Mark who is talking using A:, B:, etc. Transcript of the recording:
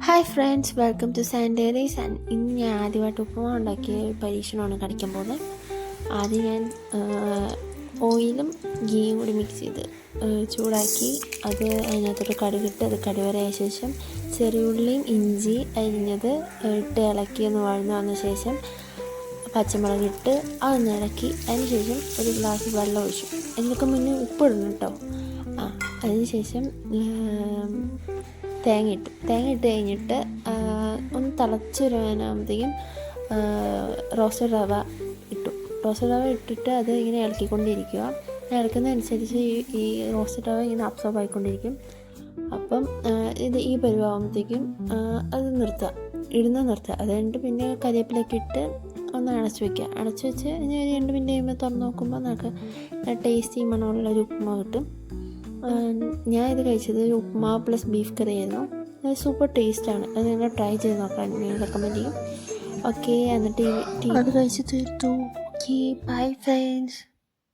A: Hi friends, welcome to Sanderies. ഇന്ന് ഞാൻ ആദ്യമായിട്ട് ഉപ്പുമാവ് ഉണ്ടാക്കിയ പരീക്ഷണമാണ് കളിക്കാൻ പോകുന്നത്. ആദ്യം ഞാൻ ഓയിലും ഗീയും കൂടി മിക്സ് ചെയ്ത് ചൂടാക്കി അത് അതിനകത്തോട്ട് കടുകിട്ട് അത് കടുവരയായ ശേഷം ചെറിയുള്ളിയും ഇഞ്ചി അരിഞ്ഞത് ഇട്ട് ഇളക്കി ഒന്ന് വഴന്നു വന്ന ശേഷം പച്ചമുളകിട്ട് അതൊന്ന് ഇളക്കി അതിന് ശേഷം ഒരു ഗ്ലാസ് വെള്ളം ഒഴിച്ചു. അതിനൊക്കെ മുന്നേ ഉപ്പിടണം കേട്ടോ. അതിന് ശേഷം തേങ്ങ ഇട്ട് കഴിഞ്ഞിട്ട് ഒന്ന് തിളച്ച് വരുവാനാകുമ്പോഴത്തേക്കും റോസ്റ്റഡ് റവ ഇട്ടിട്ട് അത് ഇങ്ങനെ ഇളക്കിക്കൊണ്ടിരിക്കുക. ഇളക്കുന്നതനുസരിച്ച് ഈ റോസ്റ്റഡ് റവ ഇങ്ങനെ അബ്സോർബ് ആയിക്കൊണ്ടിരിക്കും. അപ്പം ഈ പരുവാകുമ്പോഴത്തേക്കും അത് നിർത്തുക. അത് കഴിഞ്ഞിട്ട് പിന്നെ കരിവേപ്പിലൊക്കെ ഇട്ട് ഒന്ന് അടച്ചു വെച്ച് ഇനി ഒരു 2 മിനിറ്റ് കഴിയുമ്പോൾ തുറന്ന് നോക്കുമ്പോൾ നമുക്ക് ടേസ്റ്റി മണമുള്ള ഒരു ഉപ്പുമാവ് കിട്ടും. ഞാൻ ഇത് കഴിച്ചത് ഉപ്പുമാവ് പ്ലസ് ബീഫ് കറി ആയിരുന്നു. അത് സൂപ്പർ ടേസ്റ്റാണ്. അത് നിങ്ങൾ ട്രൈ ചെയ്ത് നോക്കാൻ ഞാൻ റെക്കമെൻഡ് ചെയ്യും. ഓക്കെ, എന്നിട്ട് അത് കഴിച്ച് തീർത്തു. Okay, bye friends.